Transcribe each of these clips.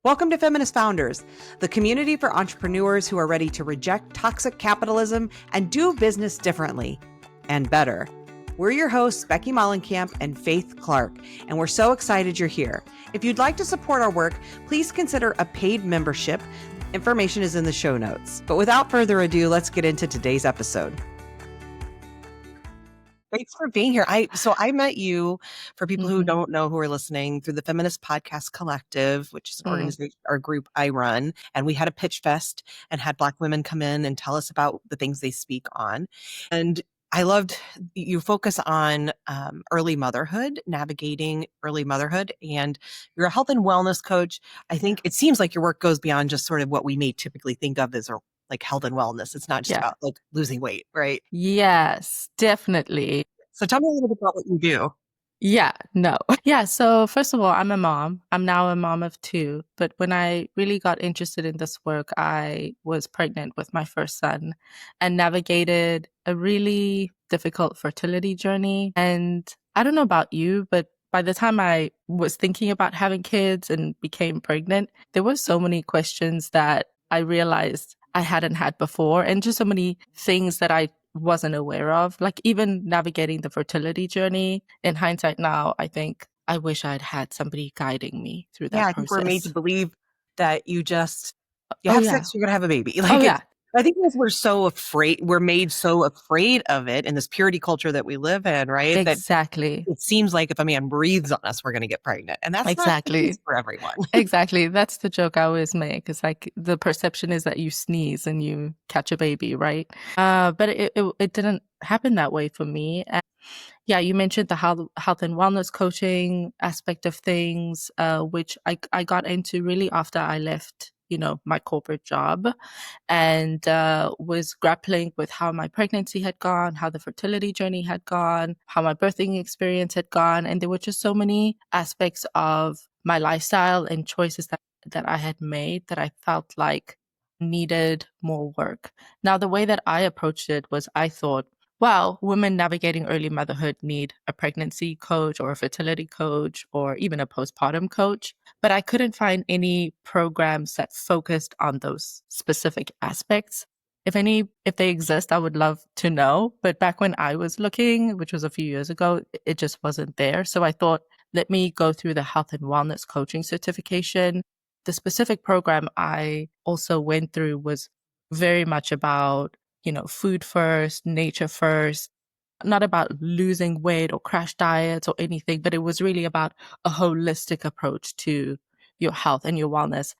Welcome to Feminist Founders, the community for entrepreneurs who are ready to reject toxic capitalism and do business differently and better. We're your hosts, Becky and Faith Clark, and we're so excited you're here. If you'd like to support our work, please consider a paid membership. Information is in the show notes. But without further ado, let's get into today's episode. Thanks for being here. I met you, for people who don't know, who are listening, through the Feminist Podcast Collective, which is an organization or group I run. And we had a pitch fest and had Black women come in and tell us about the things they speak on. And I loved you focus on early motherhood, navigating early motherhood, and you're a health and wellness coach. I think it seems like your work goes beyond just sort of what we may typically think of as like health and wellness. It's not just about like losing weight, right? Yes, definitely. So tell me a little bit about what you do. So first of all, I'm a mom. I'm now a mom of two. But when I really got interested in this work, I was pregnant with my first son and navigated a really difficult fertility journey. And I don't know about you, but by the time I was thinking about having kids and became pregnant, there were so many questions that I realized I hadn't had before, and just so many things that I wasn't aware of, like even navigating the fertility journey. In hindsight now, I think I wish I'd had somebody guiding me through that process. I think we're made to believe that you have sex, you're going to have a baby. I think because we're made so afraid of it in this purity culture that we live in, right? Exactly. That it seems like if a man breathes on us, we're going to get pregnant. And that's not the case for everyone. Exactly. That's the joke I always make. It's like the perception is that you sneeze and you catch a baby, right? But it didn't happen that way for me. And you mentioned the health and wellness coaching aspect of things, which I got into really after I left my corporate job, and was grappling with how my pregnancy had gone, how the fertility journey had gone, how my birthing experience had gone. And there were just so many aspects of my lifestyle and choices that I had made that I felt like needed more work. Now, the way that I approached it was, I thought, well, women navigating early motherhood need a pregnancy coach or a fertility coach or even a postpartum coach. But I couldn't find any programs that focused on those specific aspects. If they exist, I would love to know. But back when I was looking, which was a few years ago, it just wasn't there. So I thought, let me go through the health and wellness coaching certification. The specific program I also went through was very much about food first, nature first, not about losing weight or crash diets or anything, but it was really about a holistic approach to your health and your wellness.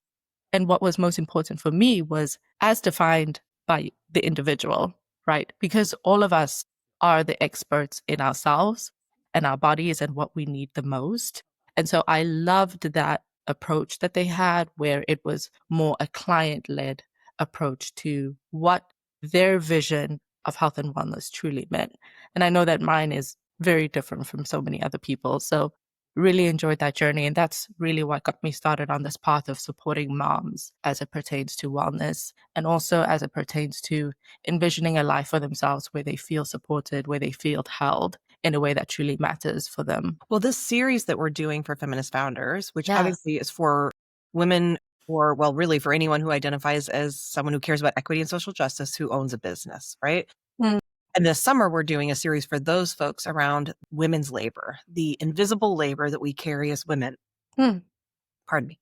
And what was most important for me was as defined by the individual, right? Because all of us are the experts in ourselves and our bodies and what we need the most. And so I loved that approach that they had, where it was more a client-led approach to what their vision of health and wellness truly meant. And I know that mine is very different from so many other people. So really enjoyed that journey. And that's really what got me started on this path of supporting moms as it pertains to wellness, and also as it pertains to envisioning a life for themselves where they feel supported, where they feel held in a way that truly matters for them. Well, this series that we're doing for Feminist Founders, which obviously is for women, or really for anyone who identifies as someone who cares about equity and social justice, who owns a business, right? And this summer, we're doing a series for those folks around women's labor, the invisible labor that we carry as women. Pardon me.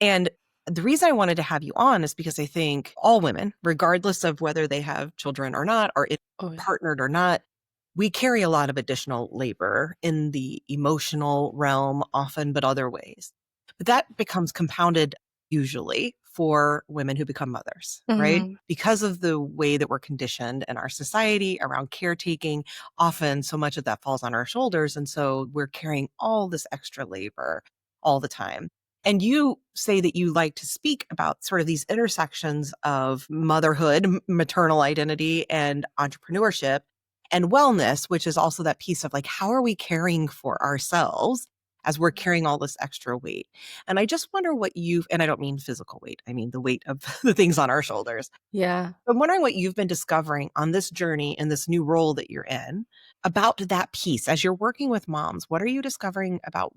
And the reason I wanted to have you on is because I think all women, regardless of whether they have children or not, or partnered or not, we carry a lot of additional labor in the emotional realm often, but other ways. But that becomes compounded usually for women who become mothers, right? Because of the way that we're conditioned in our society around caretaking, often so much of that falls on our shoulders. And so we're carrying all this extra labor all the time. And you say that you like to speak about sort of these intersections of motherhood, maternal identity, and entrepreneurship, and wellness, which is also that piece of like, how are we caring for ourselves as we're carrying all this extra weight? And I just wonder what and I don't mean physical weight, I mean the weight of the things on our shoulders. Yeah. I'm wondering what you've been discovering on this journey and this new role that you're in about that piece, as you're working with moms, what are you discovering about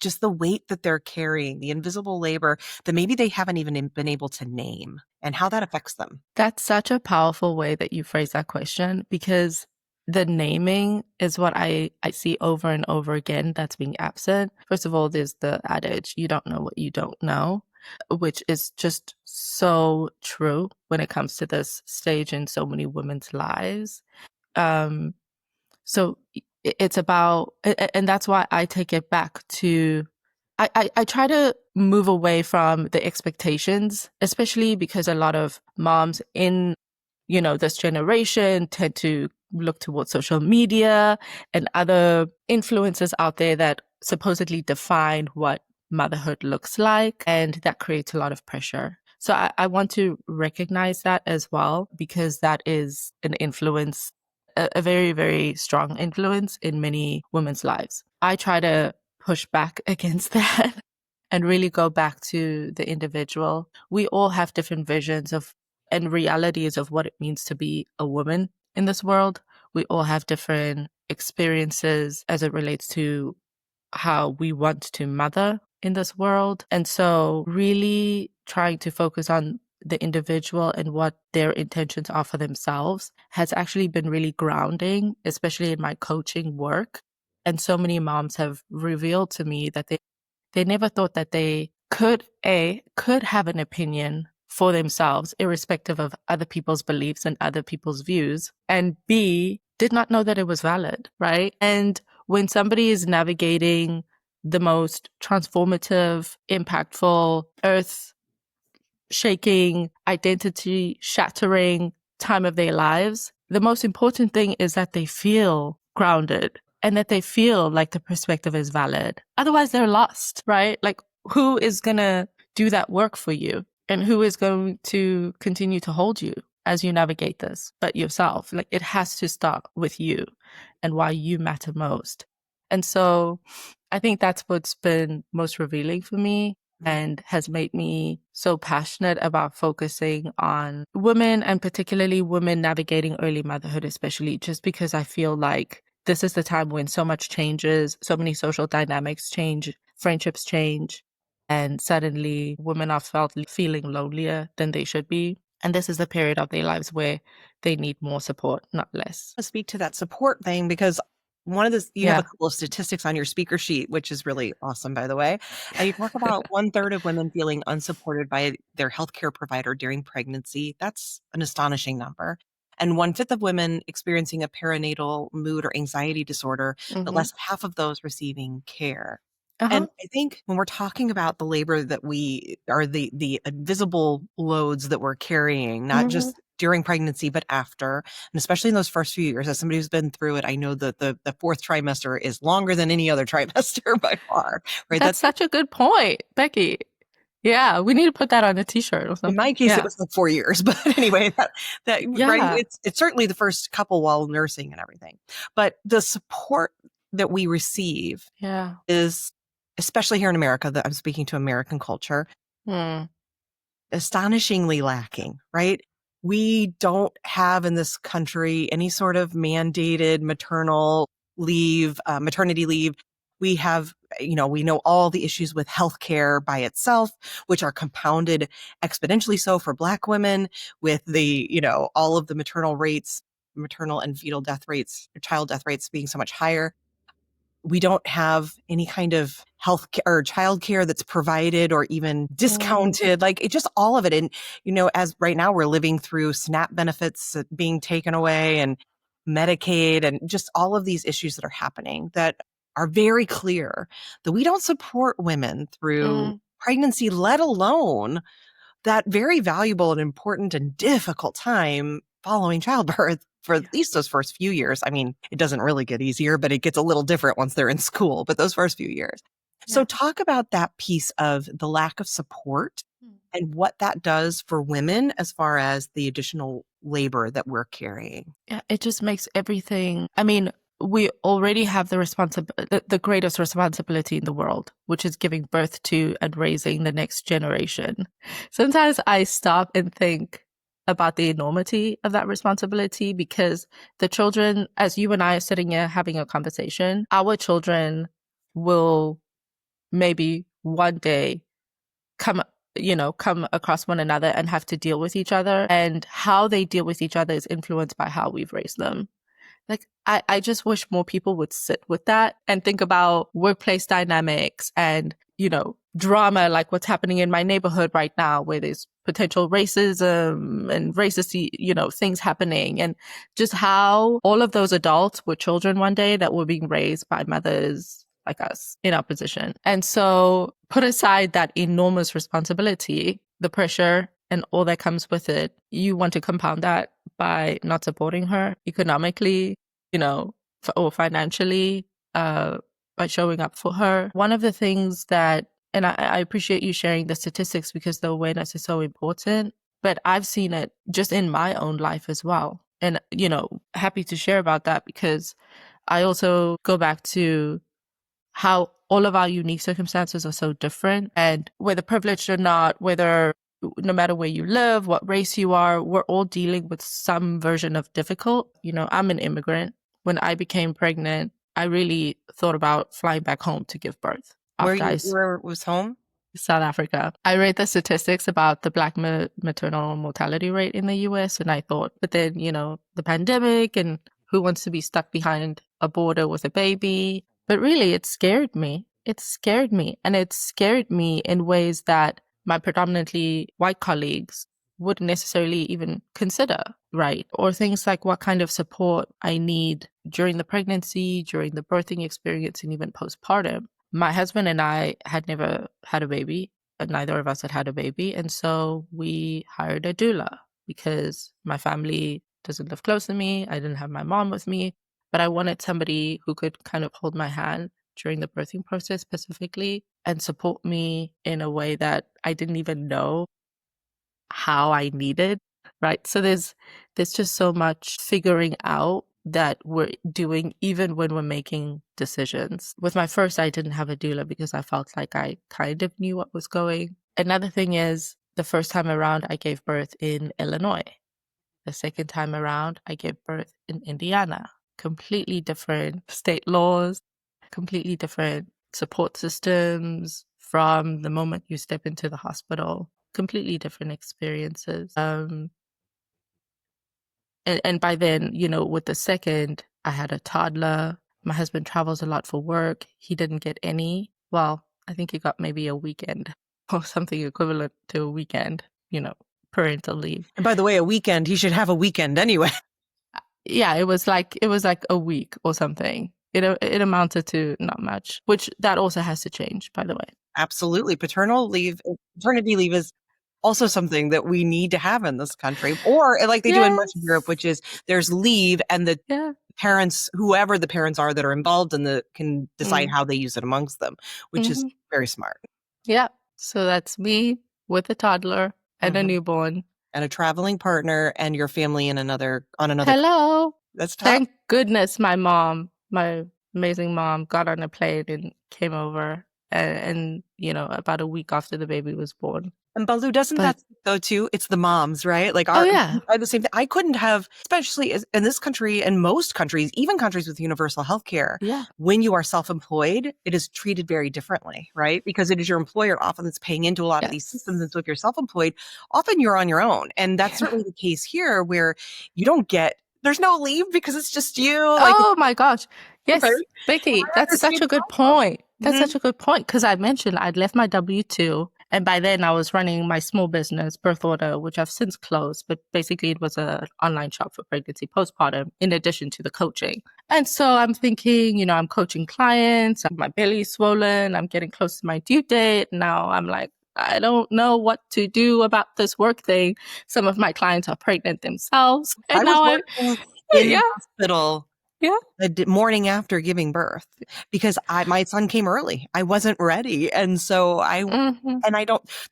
just the weight that they're carrying, the invisible labor that maybe they haven't even been able to name, and how that affects them? That's such a powerful way that you phrase that question, because the naming is what I see over and over again that's being absent. First of all, there's the adage, you don't know what you don't know, which is just so true when it comes to this stage in so many women's lives. So it's about, and that's why I take it back to, I try to move away from the expectations, especially because a lot of moms in, this generation tend to look towards social media and other influences out there that supposedly define what motherhood looks like. And that creates a lot of pressure. So I want to recognize that as well, because that is an influence, a very, very strong influence in many women's lives. I try to push back against that and really go back to the individual. We all have different visions of and realities of what it means to be a woman in this world. We all have different experiences as it relates to how we want to mother in this world. And so really trying to focus on the individual and what their intentions are for themselves has actually been really grounding, especially in my coaching work. And so many moms have revealed to me that they never thought that they could have an opinion for themselves, irrespective of other people's beliefs and other people's views, and B, did not know that it was valid, right? And when somebody is navigating the most transformative, impactful, earth shaking, identity shattering time of their lives, the most important thing is that they feel grounded and that they feel like the perspective is valid. Otherwise, they're lost, right? Like, who is going to do that work for you? And who is going to continue to hold you as you navigate this but yourself? Like, it has to start with you and why you matter most. And so I think that's what's been most revealing for me and has made me so passionate about focusing on women, and particularly women navigating early motherhood, especially just because I feel like this is the time when so much changes, so many social dynamics change, friendships change, and suddenly women are feeling lonelier than they should be. And this is the period of their lives where they need more support, not less. To speak to that support thing, because you have a couple of statistics on your speaker sheet, which is really awesome, by the way. And you talk about 1/3 of women feeling unsupported by their healthcare provider during pregnancy. That's an astonishing number. And 1/5 of women experiencing a perinatal mood or anxiety disorder, but less than half of those receiving care. And I think when we're talking about the labor that we are, the invisible loads that we're carrying, not just during pregnancy, but after, and especially in those first few years, as somebody who's been through it, I know that the fourth trimester is longer than any other trimester by far, right? That's such a good point, Becky. Yeah, we need to put that on a t-shirt or something. In my case, it was like 4 years, but anyway, right? It's certainly the first couple while nursing and everything. But the support that we receive is, especially here in America, that I'm speaking to American culture, astonishingly lacking, right? We don't have in this country any sort of mandated maternal leave, maternity leave. We have, we know all the issues with healthcare by itself, which are compounded exponentially so for Black women with the, all of the maternal and fetal death rates, child death rates being so much higher. We don't have any kind of health care or childcare that's provided or even discounted, like it just all of it. And, as right now we're living through SNAP benefits being taken away and Medicaid and just all of these issues that are happening that are very clear that we don't support women through pregnancy, let alone that very valuable and important and difficult time following childbirth for at least those first few years. I mean, it doesn't really get easier, but it gets a little different once they're in school, but those first few years. So talk about that piece of the lack of support and what that does for women as far as the additional labor that we're carrying. Yeah, it just makes everything, I mean, we already have the greatest responsibility in the world, which is giving birth to and raising the next generation. Sometimes I stop and think, about the enormity of that responsibility, because the children, as you and I are sitting here having a conversation, our children will maybe one day come across one another and have to deal with each other. And how they deal with each other is influenced by how we've raised them. Like, I just wish more people would sit with that and think about workplace dynamics and, drama, like what's happening in my neighborhood right now, where there's potential racism and racist, things happening, and just how all of those adults were children one day that were being raised by mothers like us in our position. And so put aside that enormous responsibility, the pressure and all that comes with it, you want to compound that by not supporting her economically, or financially, by showing up for her. One of the things that, and I appreciate you sharing the statistics because the awareness is so important, but I've seen it just in my own life as well. And, happy to share about that because I also go back to how all of our unique circumstances are so different, and whether privileged or not, no matter where you live, what race you are, we're all dealing with some version of difficult. I'm an immigrant. When I became pregnant, I really thought about flying back home to give birth. Where was home? South Africa. I read the statistics about the Black maternal mortality rate in the US, and I thought, but then, the pandemic and who wants to be stuck behind a border with a baby? But really, it scared me. It scared me. And it scared me in ways that my predominantly white colleagues wouldn't necessarily even consider, right? Or things like what kind of support I need during the pregnancy, during the birthing experience, and even postpartum. My husband and I had never had a baby, and neither of us had a baby. And so we hired a doula because my family doesn't live close to me. I didn't have my mom with me, but I wanted somebody who could kind of hold my hand during the birthing process specifically and support me in a way that I didn't even know how I needed, right? So there's just so much figuring out that we're doing even when we're making decisions. With my first, I didn't have a doula because I felt like I kind of knew what was going. Another thing is, the first time around, I gave birth in Illinois. The second time around, I gave birth in Indiana. Completely different state laws, completely different support systems from the moment you step into the hospital. Completely different experiences. And by then, with the second, I had a toddler. My husband travels a lot for work. He didn't get any. Well, I think he got maybe a weekend or something equivalent to a weekend, parental leave. And by the way, a weekend, he should have a weekend anyway. Yeah, it was like a week or something. It amounted to not much, which that also has to change, by the way. Absolutely. Paternity leave is also something that we need to have in this country, or like they do in much of Europe, which is there's leave and the parents, whoever the parents are that are involved can decide how they use it amongst them, which is very smart. Yeah. So that's me with a toddler and a newborn. And a traveling partner and your family on another. Hello. That's tough. Thank goodness my amazing mom got on a plane and came over and about a week after the baby was born. And Balu, doesn't that though too? It's the moms, right? Like are the same thing. I couldn't have, especially in this country and most countries, even countries with universal healthcare. Yeah. When you are self-employed, it is treated very differently, right? Because it is your employer often that's paying into a lot of these systems. And so if you're self-employed, often you're on your own. And that's certainly the case here where there's no leave because it's just you. Oh my gosh. Yes, right? Becky, that's such a good point. That's such a good point. Because I mentioned I'd left my W-2. And by then I was running my small business, Birth Order, which I've since closed. But basically it was an online shop for pregnancy postpartum in addition to the coaching. And so I'm thinking, I'm coaching clients. My belly's swollen. I'm getting close to my due date. Now I'm like, I don't know what to do about this work thing. Some of my clients are pregnant themselves. And I was working in the hospital the morning after giving birth because my son came early. I wasn't ready. And so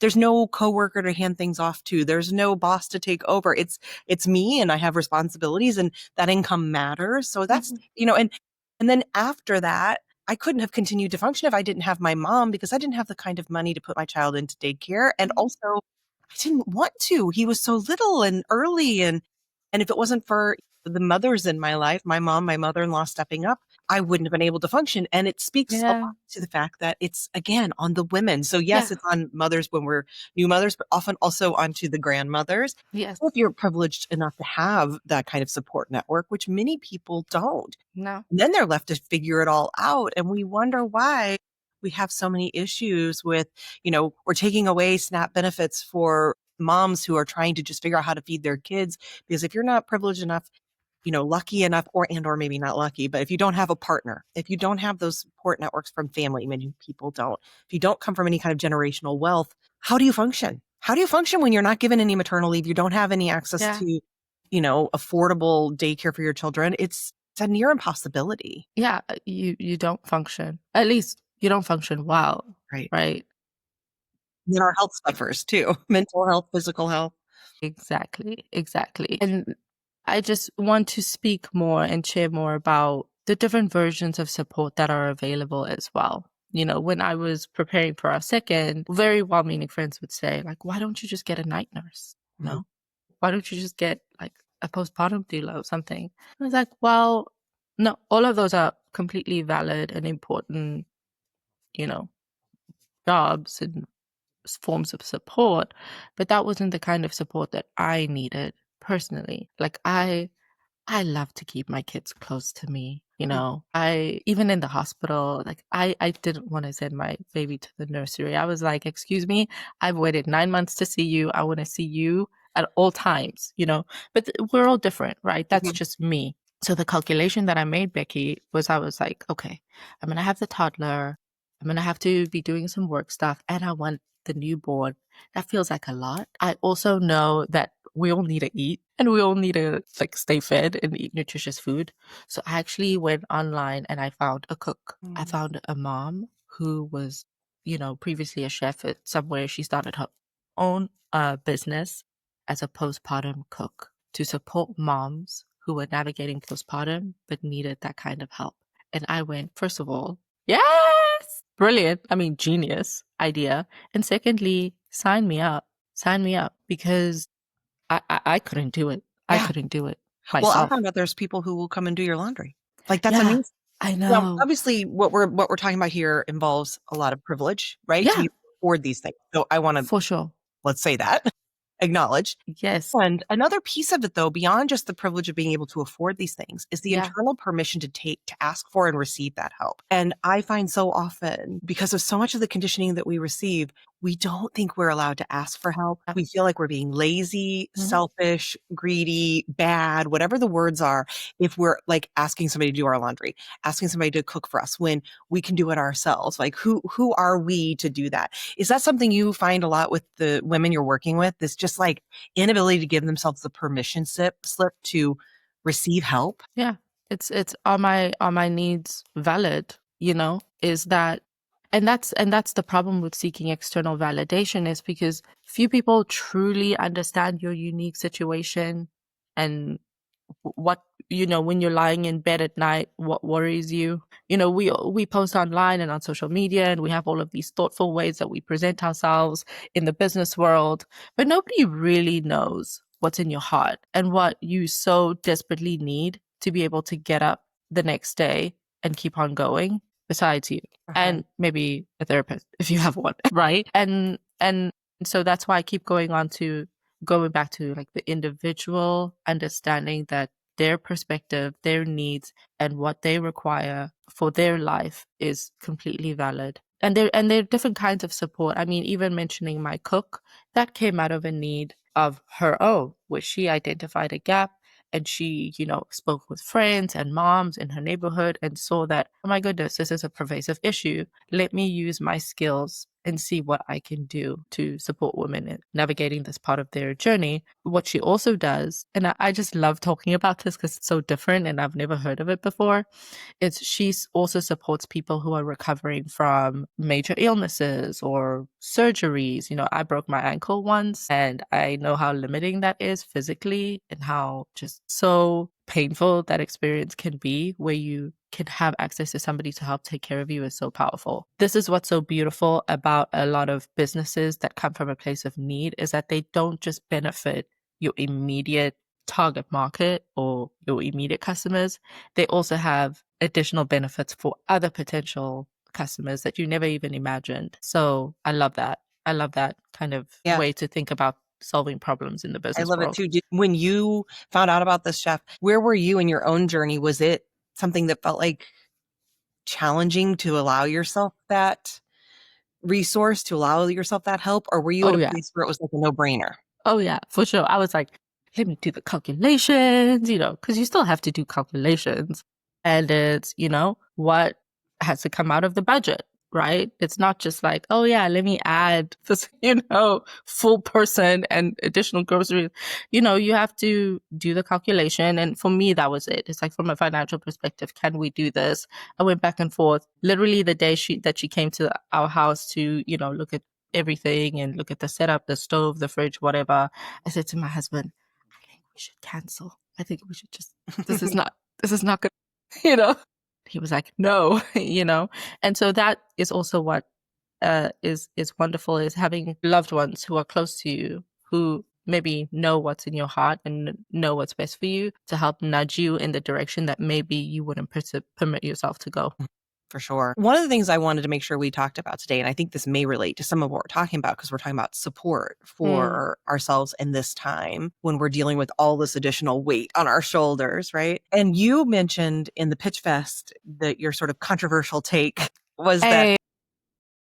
there's no coworker to hand things off to. There's no boss to take over. It's me, and I have responsibilities, and that income matters. So that's, and then after that, I couldn't have continued to function if I didn't have my mom, because I didn't have the kind of money to put my child into daycare. And also I didn't want to. He was so little and early. And if it wasn't for the mothers in my life, my mom, my mother-in-law stepping up, I wouldn't have been able to function. And it speaks a lot to the fact that it's, again, on the women. So yes, it's on mothers when we're new mothers, but often also onto the grandmothers. Yes. If you're privileged enough to have that kind of support network, which many people don't. No. And then they're left to figure it all out. And we wonder why we have so many issues with, we're taking away SNAP benefits for moms who are trying to just figure out how to feed their kids. Because if you're not privileged enough, lucky enough, or maybe not lucky, but if you don't have a partner, if you don't have those support networks from family, many people don't, if you don't come from any kind of generational wealth, how do you function? How do you function when you're not given any maternal leave? You don't have any access to, affordable daycare for your children. It's a near impossibility. Yeah, you don't function. At least you don't function well. Right. Right. Then our health suffers too. Mental health, physical health. Exactly. And I just want to speak more and share more about the different versions of support that are available as well. When I was preparing for our second, very well-meaning friends would say, like, why don't you just get a night nurse? Mm-hmm. Why don't you just get like a postpartum doula or something? I was like, well, no, all of those are completely valid and important, jobs and forms of support, but that wasn't the kind of support that I needed personally. Like I love to keep my kids close to me. I, even in the hospital, like I didn't want to send my baby to the nursery. I was like, excuse me, I've waited 9 months to see you. I want to see you at all times, but we're all different, right? That's just me. So the calculation that I made, Becky, was I was like, okay, I'm going to have the toddler. I'm going to have to be doing some work stuff, and I want the newborn. That feels like a lot. I also know that we all need to eat and we all need to like stay fed and eat nutritious food. So I actually went online and I found a cook. I found a mom who was, previously a chef at somewhere. She started her own business as a postpartum cook to support moms who were navigating postpartum but needed that kind of help. And I went, first of all, yes, brilliant. I mean, genius idea. And secondly, sign me up because I couldn't do it. Yeah. I couldn't do it myself. Well, I found out there's people who will come and do your laundry. Like, that's amazing. I know. Now, obviously, what we're talking about here involves a lot of privilege, right? Yeah. To be able to afford these things. So I want to, for sure, let's say that, acknowledge. Yes. And another piece of it, though, beyond just the privilege of being able to afford these things, is the internal permission to ask for and receive that help. And I find so often, because of so much of the conditioning that we receive, we don't think we're allowed to ask for help. We feel like we're being lazy, selfish, greedy, bad, whatever the words are, if we're like asking somebody to do our laundry, asking somebody to cook for us when we can do it ourselves. Like, who are we to do that? Is that something you find a lot with the women you're working with? This just like inability to give themselves the permission slip to receive help? Yeah. It's are my needs valid? Is that and that's the problem with seeking external validation, is because few people truly understand your unique situation and what, when you're lying in bed at night, what worries you. We post online and on social media, and we have all of these thoughtful ways that we present ourselves in the business world, but nobody really knows what's in your heart and what you so desperately need to be able to get up the next day and keep on going, besides you. And maybe a therapist if you have one, right? And so that's why I keep going back to like the individual understanding that their perspective, their needs, and what they require for their life is completely valid. And there are different kinds of support. I mean, even mentioning my cook, that came out of a need of her own, where she identified a gap. And she, spoke with friends and moms in her neighborhood and saw that, oh my goodness, this is a pervasive issue. Let me use my skills and see what I can do to support women in navigating this part of their journey. What she also does, and I just love talking about this because it's so different and I've never heard of it before, is she also supports people who are recovering from major illnesses or surgeries. I broke my ankle once, and I know how limiting that is physically and how just so painful that experience can be, where you can have access to somebody to help take care of you, is so powerful. This is what's so beautiful about a lot of businesses that come from a place of need, is that they don't just benefit your immediate target market or your immediate customers. They also have additional benefits for other potential customers that you never even imagined. So I love that. I love that kind of way to think about solving problems in the business love world. it too. When you found out about this, chef, where were you in your own journey? Was it something that felt like challenging to allow yourself that resource, to allow yourself that help? Or were you at a place where it was like a no-brainer? Oh yeah, for sure. I was like, let me do the calculations, because you still have to do calculations. And it's, what has to come out of the budget, right? It's not just like, oh yeah, let me add this, full person and additional groceries. You have to do the calculation. And for me, that was it. It's like, from a financial perspective, can we do this? I went back and forth. Literally the day that she came to our house to, look at everything and look at the setup, the stove, the fridge, whatever, I said to my husband, I think we should cancel. I think we should just, this is not good, He was like, no, And so that is also what is wonderful, is having loved ones who are close to you, who maybe know what's in your heart and know what's best for you, to help nudge you in the direction that maybe you wouldn't permit yourself to go. For sure. One of the things I wanted to make sure we talked about today, and I think this may relate to some of what we're talking about, because we're talking about support for ourselves in this time when we're dealing with all this additional weight on our shoulders, right? And you mentioned in the Pitch Fest that your sort of controversial take was that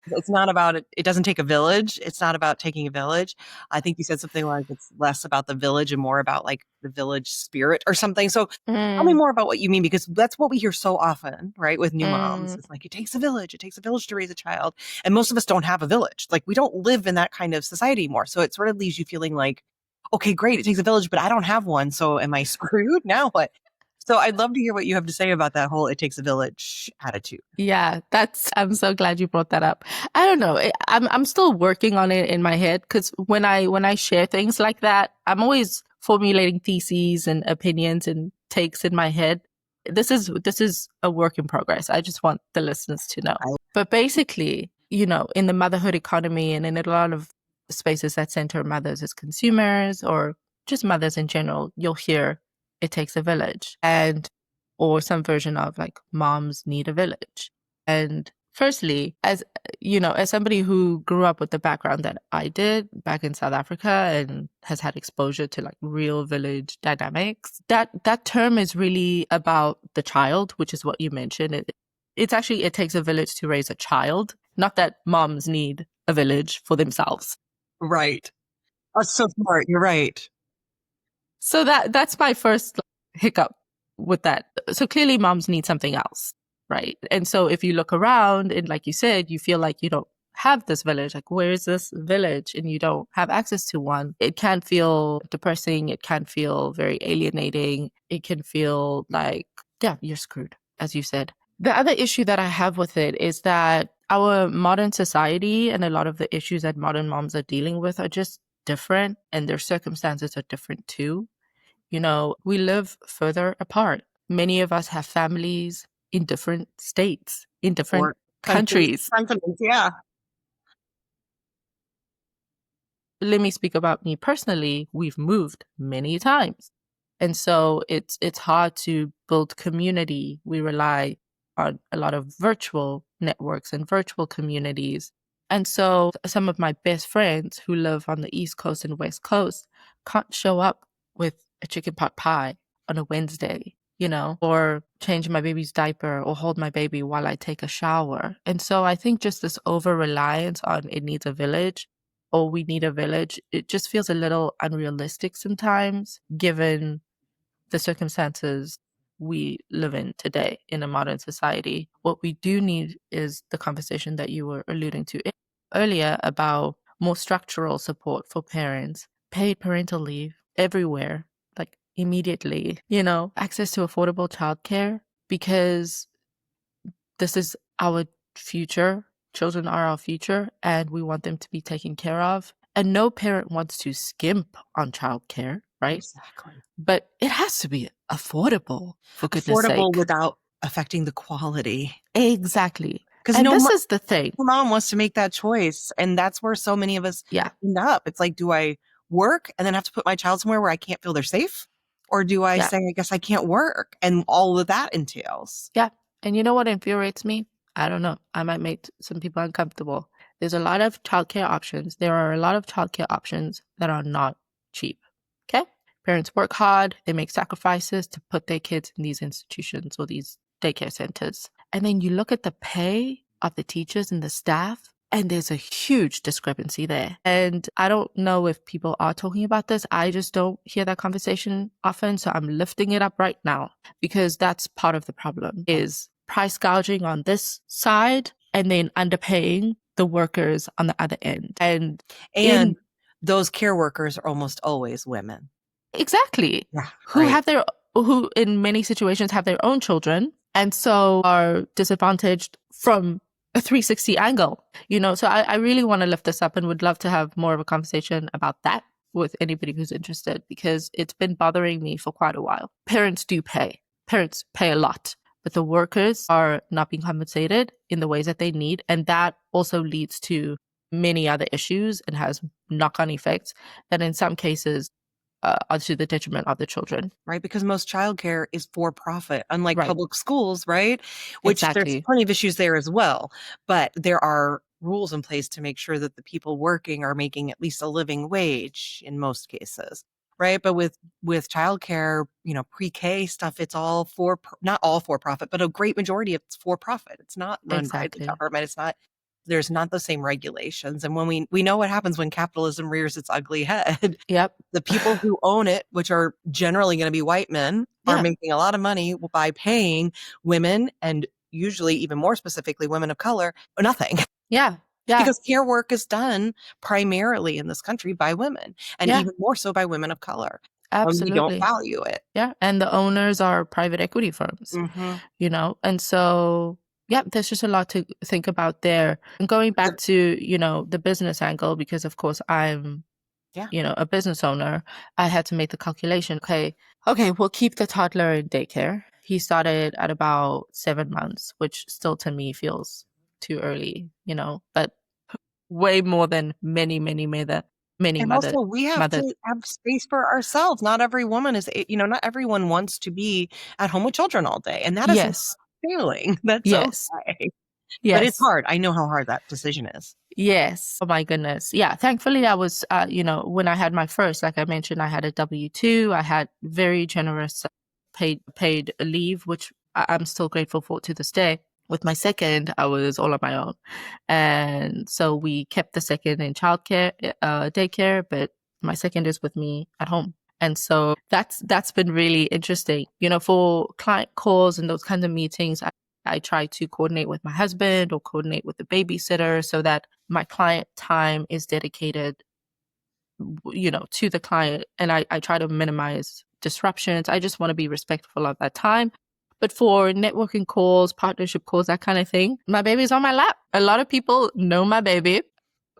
it's not about it. It doesn't take a village. It's not about taking a village. I think you said something like it's less about the village and more about like the village spirit or something. So tell me more about what you mean, because that's what we hear so often, right? With new moms. It's like, it takes a village. It takes a village to raise a child. And most of us don't have a village. Like, we don't live in that kind of society anymore. So it sort of leaves you feeling like, okay, great. It takes a village, but I don't have one. So am I screwed? Now what? So I'd love to hear what you have to say about that whole "it takes a village" attitude. Yeah, I'm so glad you brought that up. I don't know. I'm still working on it in my head, because when I share things like that, I'm always formulating theses and opinions and takes in my head. This is a work in progress. I just want the listeners to know. But basically, in the motherhood economy and in a lot of spaces that center mothers as consumers, or just mothers in general, you'll hear it takes a village, or some version of like, moms need a village. And firstly, as somebody who grew up with the background that I did back in South Africa and has had exposure to like real village dynamics, that term is really about the child, which is what you mentioned. It's actually, it takes a village to raise a child, not that moms need a village for themselves. Right. That's so smart. You're right. So that's my first hiccup with that. So clearly moms need something else, right? And so if you look around and, like you said, you feel like you don't have this village, like, where is this village? And you don't have access to one. It can feel depressing. It can feel very alienating. It can feel like, yeah, you're screwed, as you said. The other issue that I have with it is that our modern society and a lot of the issues that modern moms are dealing with are just different, and their circumstances are different too. We live further apart. Many of us have families in different states, in different countries. Yeah. Let me speak about me personally. We've moved many times. And so it's hard to build community. We rely on a lot of virtual networks and virtual communities. And so some of my best friends who live on the East Coast and West Coast can't show up with a chicken pot pie on a Wednesday, or change my baby's diaper or hold my baby while I take a shower. And so I think just this over reliance on it needs a village, or we need a village, it just feels a little unrealistic sometimes, given the circumstances we live in today in a modern society. What we do need is the conversation that you were alluding to earlier about more structural support for parents, paid parental leave everywhere, like immediately, access to affordable childcare, because this is our future. Children are our future, and we want them to be taken care of. And no parent wants to skimp on childcare, right? Exactly. But it has to be affordable, for goodness Affordable sake. without affecting the quality. Exactly. Because And this is the thing. mom wants to make that choice. And that's where so many of us end up. It's like, do I work and then have to put my child somewhere where I can't feel they're safe? Or do I say, I guess I can't work? And all of that entails. Yeah. And you know what infuriates me? I don't know. I might make some people uncomfortable. There's a lot of childcare options. There are a lot of childcare options that are not cheap. Okay? Parents work hard. They make sacrifices to put their kids in these institutions or these daycare centers. And then you look at the pay of the teachers and the staff, and there's a huge discrepancy there. And I don't know if people are talking about this. I just don't hear that conversation often. So I'm lifting it up right now because that's part of the problem is price gouging on this side and then underpaying the workers on the other end. And those care workers are almost always women. Exactly. Yeah, who in many situations have their own children and so are disadvantaged from a 360 angle, so I really want to lift this up and would love to have more of a conversation about that with anybody who's interested because it's been bothering me for quite a while. Parents pay a lot, but the workers are not being compensated in the ways that they need. And that also leads to many other issues and has knock-on effects that in some cases to the detriment of the children. Right, because most childcare is for profit, unlike public schools, right? Which there's Exactly. plenty of issues there as well. But there are rules in place to make sure that the people working are making at least a living wage in most cases, right? But with childcare, pre-K stuff, it's all not all for profit, but a great majority of it's for profit. It's not run by the government. There's not the same regulations. And when we know what happens when capitalism rears its ugly head. Yep. The people who own it, which are generally going to be white men, are making a lot of money by paying women and usually even more specifically women of color, nothing. Yeah. Because care work is done primarily in this country by women and even more so by women of color. Absolutely. And we don't value it. Yeah. And the owners are private equity firms, and so there's just a lot to think about there. And going back to, the business angle, because of course I'm, a business owner, I had to make the calculation. Okay, we'll keep the toddler in daycare. He started at about 7 months, which still to me feels too early, but way more than many and also we have to have space for ourselves. Not every woman is, not everyone wants to be at home with children all day. And that is not failing. That's okay. Yes. But it's hard. I know how hard that decision is. Yes. Oh my goodness. Yeah. Thankfully I was, when I had my first, like I mentioned, I had a W-2. I had very generous paid leave, which I'm still grateful for to this day. With my second, I was all on my own. And so we kept the second in childcare, daycare, but my second is with me at home. And so that's been really interesting. For client calls and those kinds of meetings, I try to coordinate with my husband or coordinate with the babysitter so that my client time is dedicated, to the client. And I try to minimize disruptions. I just want to be respectful of that time. But for networking calls, partnership calls, that kind of thing, my baby's on my lap. A lot of people know my baby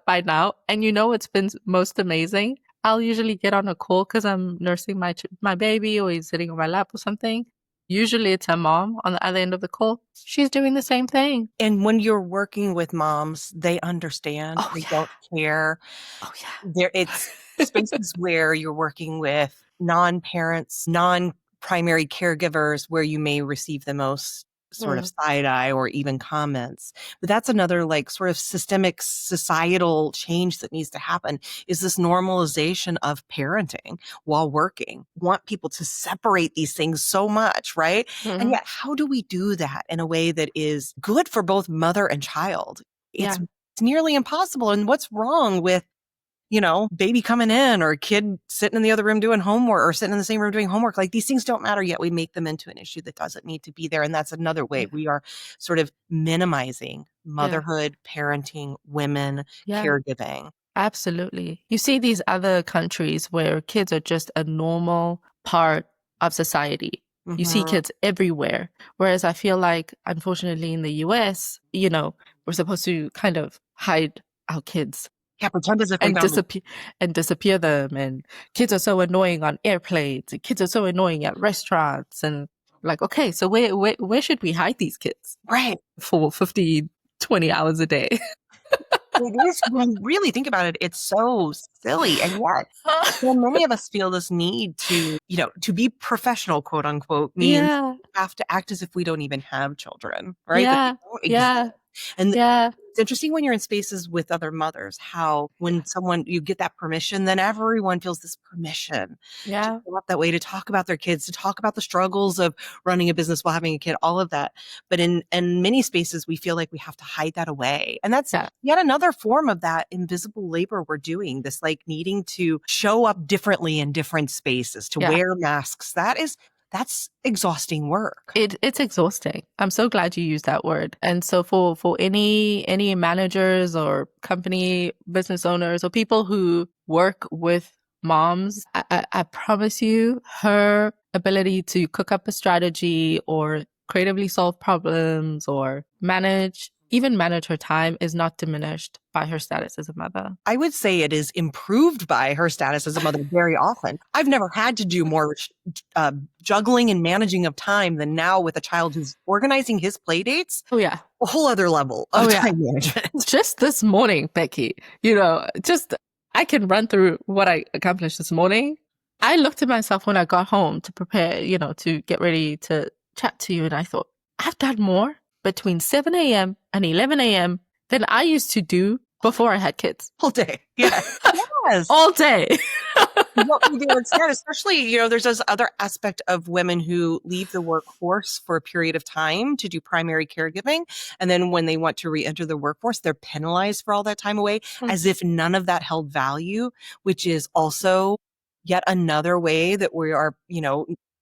by now. And it's been most amazing. I'll usually get on a call because I'm nursing my baby or he's sitting on my lap or something. Usually it's a mom on the other end of the call. She's doing the same thing. And when you're working with moms, they understand. They don't care. Oh, yeah. It's spaces where you're working with non-parents, non-primary caregivers, where you may receive the most sort of side eye or even comments. But that's another sort of systemic societal change that needs to happen is this normalization of parenting while working. Want people to separate these things so much, right? And yet how do we do that in a way that is good for both mother and child? It's nearly impossible. And what's wrong with baby coming in or a kid sitting in the other room doing homework or sitting in the same room doing homework? These things don't matter, yet we make them into an issue that doesn't need to be there. And that's another way we are sort of minimizing motherhood, parenting, women, caregiving. Absolutely. You see these other countries where kids are just a normal part of society. You see kids everywhere. Whereas I feel like, unfortunately, in the US, we're supposed to kind of hide our kids. Yeah, pretend as if we and found them. disappear them. And kids are so annoying on airplanes. And kids are so annoying at restaurants. And like, okay, so where should we hide these kids Right. for 15, 20 hours a day? It is, when you really think about it, it's so silly. And yet, so many of us feel this need to, to be professional, quote unquote, means Yeah, we have to act as if we don't even have children, right? That they yeah, don't exist. yeah, And yeah, it's interesting when you're in spaces with other mothers, how when you get that permission, then everyone feels this permission to yeah, show up that way, to talk about their kids, to talk about the struggles of running a business while having a kid, all of that. But in many spaces, we feel like we have to hide that away. And that's yeah, yet another form of that invisible labor we're doing, this like needing to show up differently in different spaces, to yeah. wear masks. That's exhausting work. It's exhausting. I'm so glad you used that word. And so for any managers or company business owners or people who work with moms, I promise you, her ability to cook up a strategy or creatively solve problems or even manage her time is not diminished by her status as a mother. I would say it is improved by her status as a mother very often. I've never had to do more juggling and managing of time than now with a child who's organizing his play dates. Oh yeah. A whole other level of time management. Just this morning, Becky, I can run through what I accomplished this morning. I looked at myself when I got home to prepare, to get ready to chat to you. And I thought, I've done more between 7 a.m. and 11 a.m. than I used to do before I had kids. All day. Yeah. Yes. All day. What we do instead, especially, there's this other aspect of women who leave the workforce for a period of time to do primary caregiving. And then when they want to re-enter the workforce, they're penalized for all that time away, as if none of that held value, which is also yet another way that we are,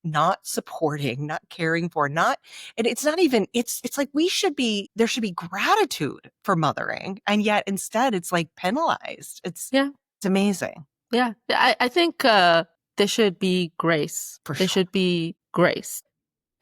not supporting, not caring for, and it's not even, it's like there should be gratitude for mothering. And yet instead it's like penalized. It's amazing. Yeah. I think there should be grace. For there sure. should be grace.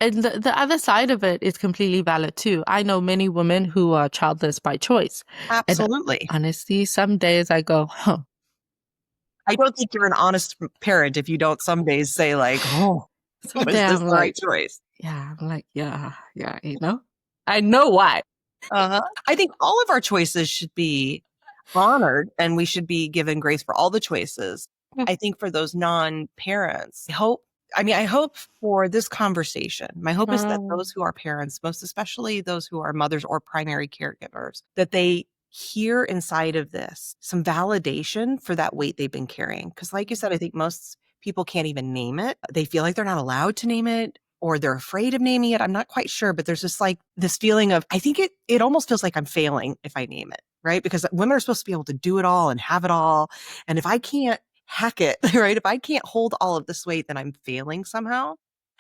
And the other side of it is completely valid too. I know many women who are childless by choice. Absolutely. And honestly, some days I go, I don't think you're an honest parent if you don't some days say like, oh, was this the right choice? Yeah, I'm like, yeah, I know why. I think all of our choices should be honored and we should be given grace for all the choices. I think for those non-parents, I hope for this conversation, my hope is that those who are parents, most especially those who are mothers or primary caregivers, that they hear inside of this some validation for that weight they've been carrying. Because like you said, I think most people can't even name it. They feel like they're not allowed to name it, or they're afraid of naming it. I'm not quite sure, but there's just like this feeling of, I think it almost feels like I'm failing if I name it, right? Because women are supposed to be able to do it all and have it all. And if I can't hack it, right? If I can't hold all of this weight, then I'm failing somehow.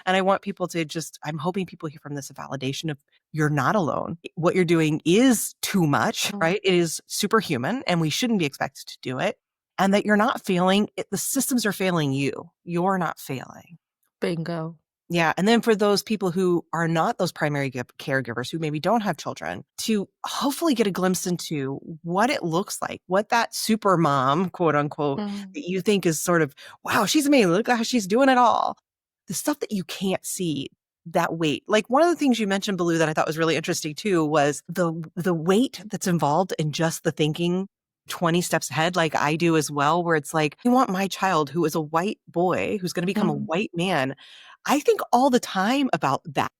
And I want people to I'm hoping people hear from this a validation of, you're not alone. What you're doing is too much, right? It is superhuman and we shouldn't be expected to do it. And that you're not failing. The systems are failing you. You're not failing. Bingo. Yeah. And then for those people who are not those primary caregivers, who maybe don't have children, to hopefully get a glimpse into what it looks like, what that super mom, quote unquote, that you think is sort of, wow, she's amazing. Look at how she's doing it all. The stuff that you can't see, that weight. Like one of the things you mentioned, Balu, that I thought was really interesting too, was the weight that's involved in just the thinking 20 steps ahead, like I do as well, where it's like, I want my child who is a white boy, who's going to become a white man. I think all the time about that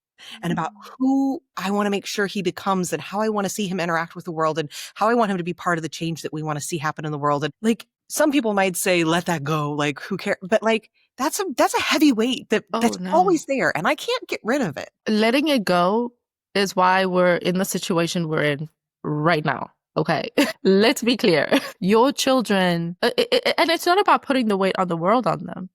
and about who I want to make sure he becomes and how I want to see him interact with the world and how I want him to be part of the change that we want to see happen in the world. And like, some people might say, let that go. Like, who cares? But like, that's a heavy weight that's always there. And I can't get rid of it. Letting it go is why we're in the situation we're in right now. Okay, let's be clear. Your children, and it's not about putting the weight on the world on them.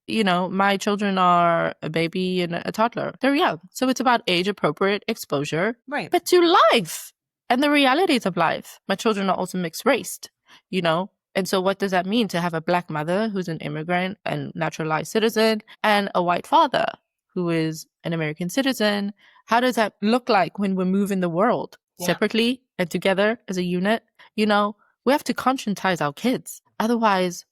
My children are a baby and a toddler. They're young. So it's about age-appropriate exposure, right? But to life and the realities of life. My children are also mixed-raced, And so what does that mean to have a Black mother who's an immigrant and naturalized citizen and a white father who is an American citizen? How does that look like when we move in the world separately and together as a unit? We have to conscientize our kids. Otherwise,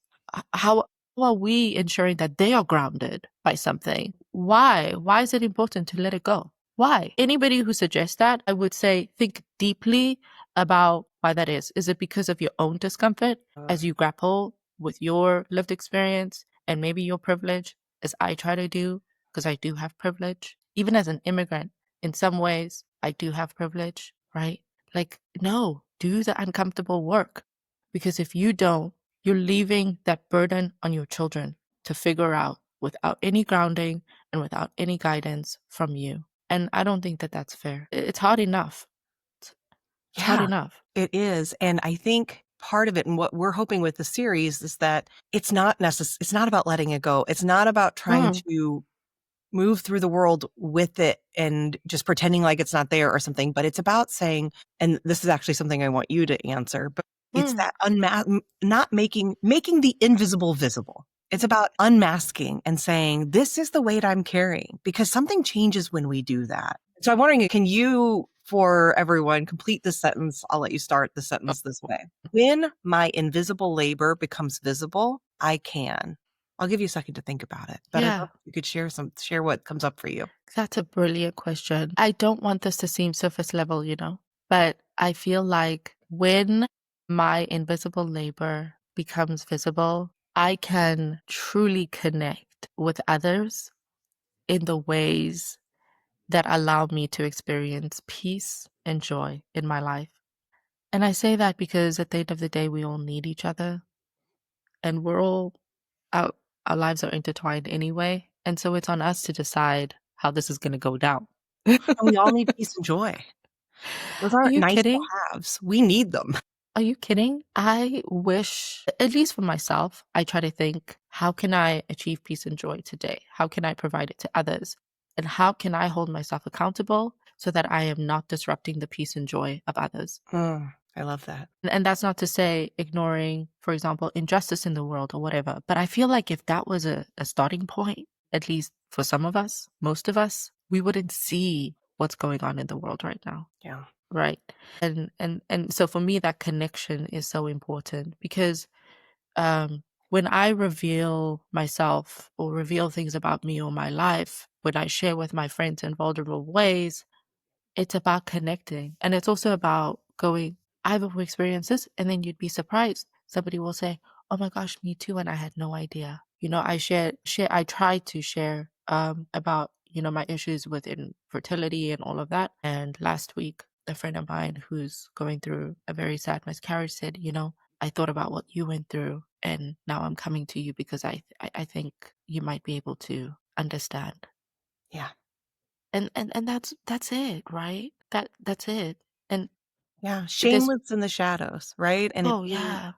how are we ensuring that they are grounded by something? Why? Why is it important to let it go? Why? Anybody who suggests that, I would say, think deeply about why that is. Is it because of your own discomfort as you grapple with your lived experience and maybe your privilege, as I try to do, because I do have privilege? Even as an immigrant, in some ways, I do have privilege, right? Like, no, do the uncomfortable work. Because if you don't, you're leaving that burden on your children to figure out without any grounding and without any guidance from you. And I don't think that that's fair. It's hard enough. It's hard enough. It is. And I think part of it and what we're hoping with the series is that it's not about letting it go. It's not about trying to move through the world with it and just pretending like it's not there or something, but it's about saying, and this is actually something I want you to answer, but it's that not making the invisible visible. It's about unmasking and saying, this is the weight I'm carrying, because something changes when we do that. So I'm wondering, can you, for everyone, complete this sentence? I'll let you start the sentence this way. When my invisible labor becomes visible, I can. I'll give you a second to think about it, but I'd love if you could share what comes up for you. That's a brilliant question. I don't want this to seem surface level, but I feel like when my invisible labor becomes visible, I can truly connect with others in the ways that allow me to experience peace and joy in my life. And I say that because at the end of the day, we all need each other, and our lives are intertwined anyway. And so it's on us to decide how this is going to go down. And we all need peace and joy. Those aren't nice to haves. We need them. Are you kidding? I wish, at least for myself, I try to think, how can I achieve peace and joy today? How can I provide it to others? And how can I hold myself accountable so that I am not disrupting the peace and joy of others? I love that. And that's not to say ignoring, for example, injustice in the world or whatever. But I feel like if that was a starting point, at least for some of us, most of us, we wouldn't see what's going on in the world right now. Yeah. Right. And so for me, that connection is so important, because when I reveal myself or reveal things about me or my life, when I share with my friends in vulnerable ways, it's about connecting. And it's also about going, I've experienced this, and then you'd be surprised. Somebody will say, oh my gosh, me too, and I had no idea. I tried to share about, my issues with infertility and all of that. And last week, a friend of mine who's going through a very sad miscarriage said, I thought about what you went through, and now I'm coming to you because I think you might be able to understand. Yeah. And that's it, right? That's it. And yeah, shame lives in the shadows, right? And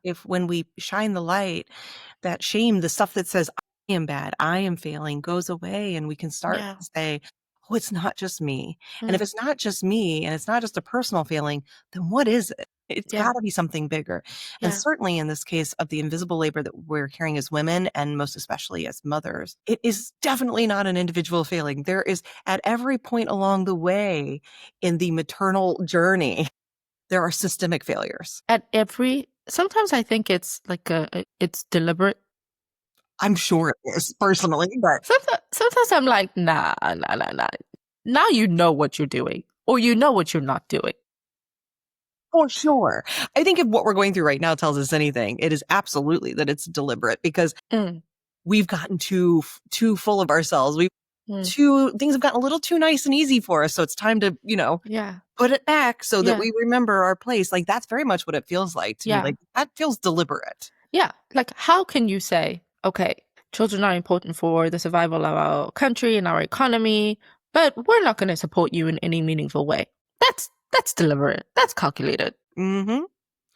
if when we shine the light, that shame, the stuff that says I am bad, I am failing, goes away, and we can start to say, oh, it's not just me. And if it's not just me, and it's not just a personal feeling, then what is it? It's got to be something bigger. And certainly in this case of the invisible labor that we're carrying as women, and most especially as mothers, it is definitely not an individual failing. There is, at every point along the way in the maternal journey, there are systemic failures. Sometimes I think it's like it's deliberate. I'm sure it is, personally, but sometimes I'm like, nah. Now you know what you're doing, or you know what you're not doing. For sure. I think if what we're going through right now tells us anything, it is absolutely that it's deliberate, because we've gotten too full of ourselves. Things have gotten a little too nice and easy for us. So it's time to, put it back so that we remember our place. Like, that's very much what it feels like to me. Like, that feels deliberate. Yeah. Like, how can you say, okay, children are important for the survival of our country and our economy, but we're not going to support you in any meaningful way? That's deliberate. That's calculated. Mm-hmm.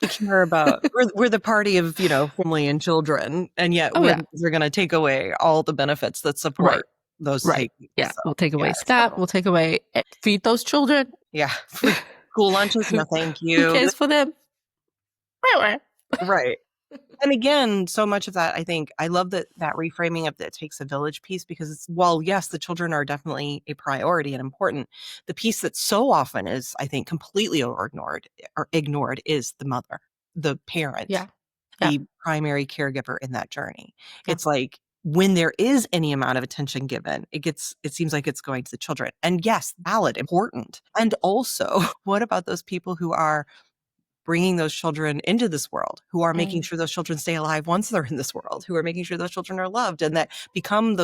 We care about, we're the party of, family and children, and yet we're going to take away all the benefits that support those techniques. Yeah, so, we'll take away SNAP, we'll take away, feed those children. Yeah, free school lunches, no thank you. Who cares for them? Right. And again, so much of that, I think, I love that reframing of that takes a village piece, because it's, while yes, the children are definitely a priority and important, the piece that so often is, I think, completely ignored is the mother. the parent, Yeah. the primary caregiver in that journey. It's like when there is any amount of attention given, it seems like it's going to the children. And yes, valid, important. And also, what about those people who are bringing those children into this world, who are making sure those children stay alive once they're in this world, who are making sure those children are loved and that become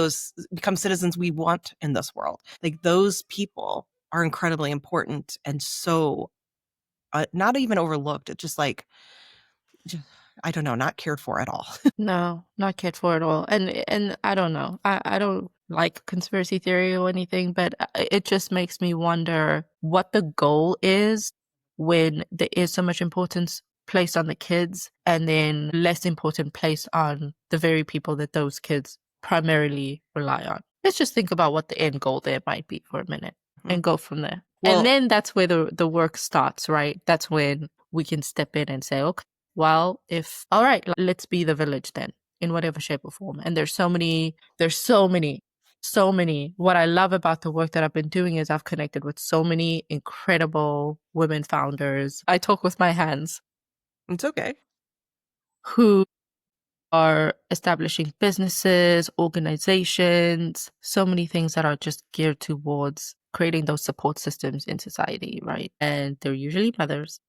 citizens we want in this world? Like, those people are incredibly important and so not even overlooked. It's just like, I don't know, not cared for at all. No, not cared for at all. And I don't know. I don't like conspiracy theory or anything, but it just makes me wonder what the goal is when there is so much importance placed on the kids and then less important placed on the very people that those kids primarily rely on. Let's just think about what the end goal there might be for a minute and go from there. Well, and then that's where the work starts, right? That's when we can step in and say, okay, well, all right, let's be the village then in whatever shape or form. And there's so many. What I love about the work that I've been doing is I've connected with so many incredible women founders. I talk with my hands. It's okay. Who are establishing businesses, organizations, so many things that are just geared towards creating those support systems in society, right? And they're usually mothers.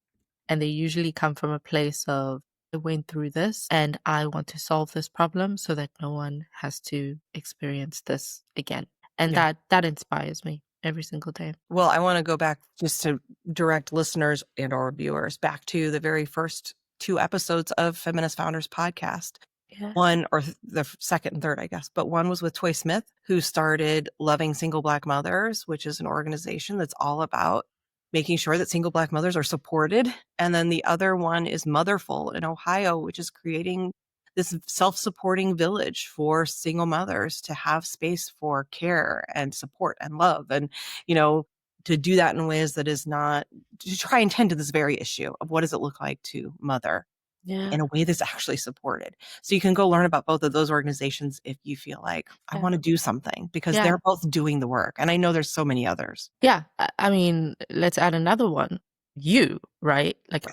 And they usually come from a place of, I went through this and I want to solve this problem so that no one has to experience this again. And that inspires me every single day. Well, I want to go back just to direct listeners and or viewers back to the very first 2 episodes of Feminist Founders podcast. Yeah. One, or the second and third, I guess, but one was with Toy Smith, who started Loving Single Black Mothers, which is an organization that's all about making sure that single Black mothers are supported. And then the other one is Motherful in Ohio, which is creating this self-supporting village for single mothers to have space for care and support and love. And, to do that in ways that is not, to try and tend to this very issue of what does it look like to mother in a way that's actually supported. So you can go learn about both of those organizations if you feel like, I want to do something, because they're both doing the work. And I know there's so many others. Yeah. I mean, let's add another one. You, right? Like,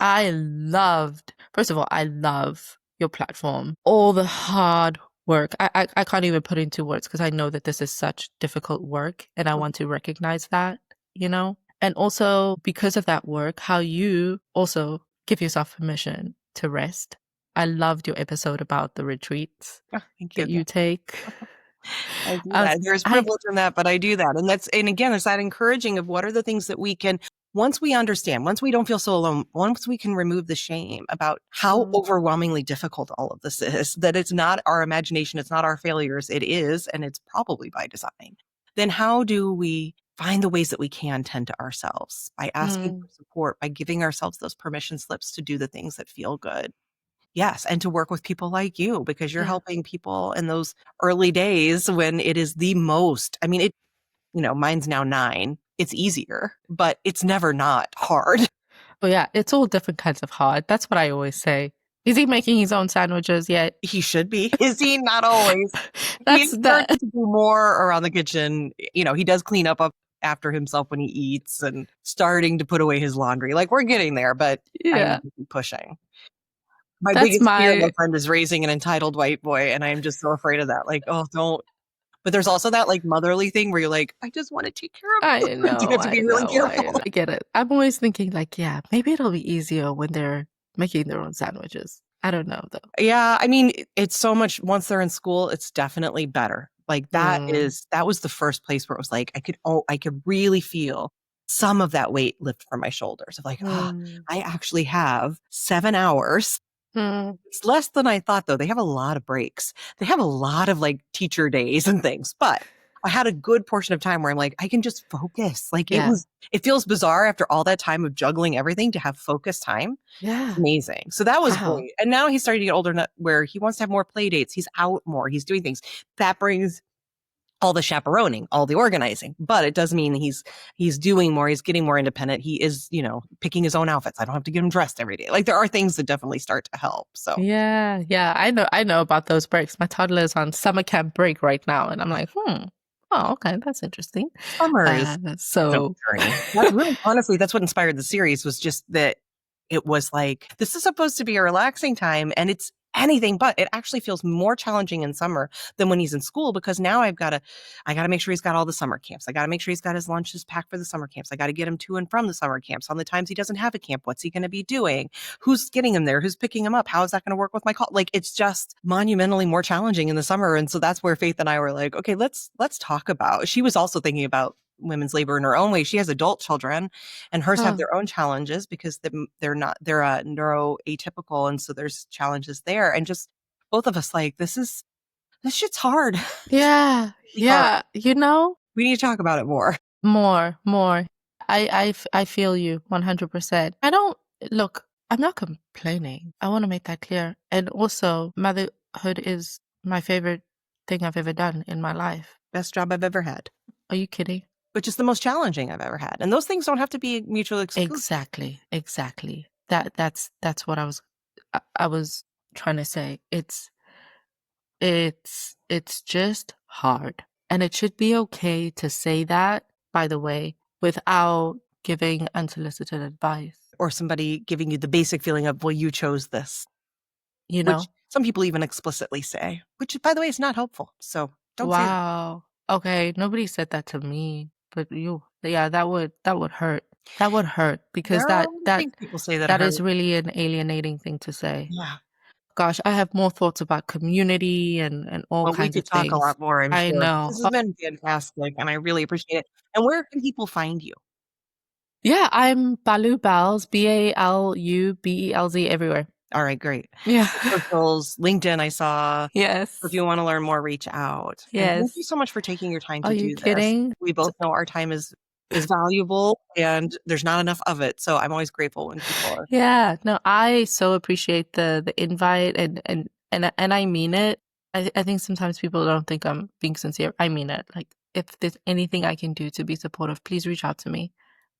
first of all, I love your platform. All the hard work. I can't even put into words because I know that this is such difficult work and I want to recognize that, And also because of that work, how you also give yourself permission to rest. I loved your episode about the retreats that you take. I do that. There's privilege in that, but I do that. And again, it's that encouraging of what are the things that we can, once we understand, once we don't feel so alone, once we can remove the shame about how overwhelmingly difficult all of this is, that it's not our imagination, it's not our failures, it is, and it's probably by design, then how do we find the ways that we can tend to ourselves by asking for support, by giving ourselves those permission slips to do the things that feel good? Yes. And to work with people like you, because you're helping people in those early days when it is the most, I mean, mine's now 9. It's easier, but it's never not hard. Oh yeah. It's all different kinds of hard. That's what I always say. Is he making his own sandwiches yet? He should be. Is he? Not always. He's starting to do more around the kitchen. He does clean up after himself when he eats and starting to put away his laundry. Like, we're getting there, but I need to keep pushing. My biggest fear, my friend, is raising an entitled white boy, and I'm just so afraid of that. Like, oh, don't. But there's also that like motherly thing where you're like, I just want to take care of you. I know. You have to be really careful. I get it. I'm always thinking like, yeah, maybe it'll be easier when they're making their own sandwiches. I don't know though. Yeah, I mean, it's so much, once they're in school, it's definitely better. Like that was the first place where it was like, I could really feel some of that weight lift from my shoulders of like, I actually have 7 hours. It's less than I thought, though. They have a lot of breaks. They have a lot of like teacher days and things, but I had a good portion of time where I'm like, I can just focus. Like it feels bizarre after all that time of juggling everything to have focused time. Yeah. Amazing. So that was great. And now he's starting to get older enough where he wants to have more play dates. He's out more. He's doing things. That brings all the chaperoning, all the organizing, but it does mean he's doing more. He's getting more independent. He is, picking his own outfits. I don't have to get him dressed every day. Like there are things that definitely start to help. So yeah. I know about those breaks. My toddler is on summer camp break right now, and I'm like, oh, okay, that's interesting. Summer is really, honestly, that's what inspired the series, was just that it was like, this is supposed to be a relaxing time, and it's anything but. It actually feels more challenging in summer than when he's in school, because now I got to make sure he's got all the summer camps. I got to make sure he's got his lunches packed for the summer camps. I got to get him to and from the summer camps. On the times he doesn't have a camp, what's he going to be doing? Who's getting him there? Who's picking him up? How is that going to work with my call? Like, it's just monumentally more challenging in the summer. And so that's where Faith and I were like, okay, let's talk about. She was also thinking about women's labor in her own way. She has adult children, and hers have their own challenges because they're neuroatypical, and so there's challenges there. And just both of us like, this shit's hard. Yeah. Yeah. You know, we need to talk about it more. More. I feel you 100%. I'm not complaining. I want to make that clear. And also, motherhood is my favorite thing I've ever done in my life. Best job I've ever had. Are you kidding? Which is the most challenging I've ever had. And those things don't have to be mutually exclusive. Exactly. That's what I was trying to say. It's just hard. And it should be okay to say that, by the way, without giving unsolicited advice. Or somebody giving you the basic feeling of, well, you chose this. You know? Which some people even explicitly say, which, by the way, is not helpful. So don't say that. Wow. Okay, nobody said that to me, but that would hurt. That would hurt, because people say that is really an alienating thing to say. Yeah. Gosh, I have more thoughts about community and all kinds of things. We could talk a lot more, I'm sure. I know. This has been fantastic, and I really appreciate it. And where can people find you? Yeah, I'm Balu Belz, BALUBELZ, everywhere. All right, great. Yeah. Socials, LinkedIn, I saw. Yes. If you want to learn more, reach out. Yes. And thank you so much for taking your time to do this. Are you kidding? We both know our time is valuable, and there's not enough of it. So I'm always grateful when people are. Yeah, no, I so appreciate the invite, and I mean it. I think sometimes people don't think I'm being sincere. I mean it. Like, if there's anything I can do to be supportive, please reach out to me.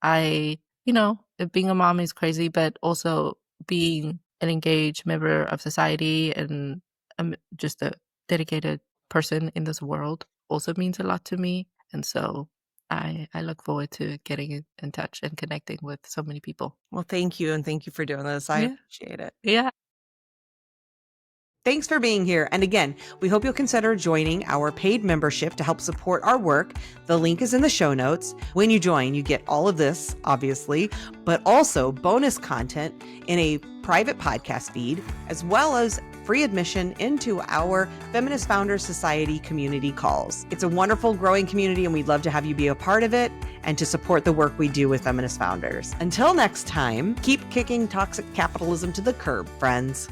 Being a mom is crazy, but also being an engaged member of society and just a dedicated person in this world also means a lot to me. And so I look forward to getting in touch and connecting with so many people. Well, thank you. And thank you for doing this. I appreciate it. Yeah. Thanks for being here. And again, we hope you'll consider joining our paid membership to help support our work. The link is in the show notes. When you join, you get all of this, obviously, but also bonus content in a private podcast feed, as well as free admission into our Feminist Founders Society community calls. It's a wonderful, growing community, and we'd love to have you be a part of it and to support the work we do with Feminist Founders. Until next time, keep kicking toxic capitalism to the curb, friends.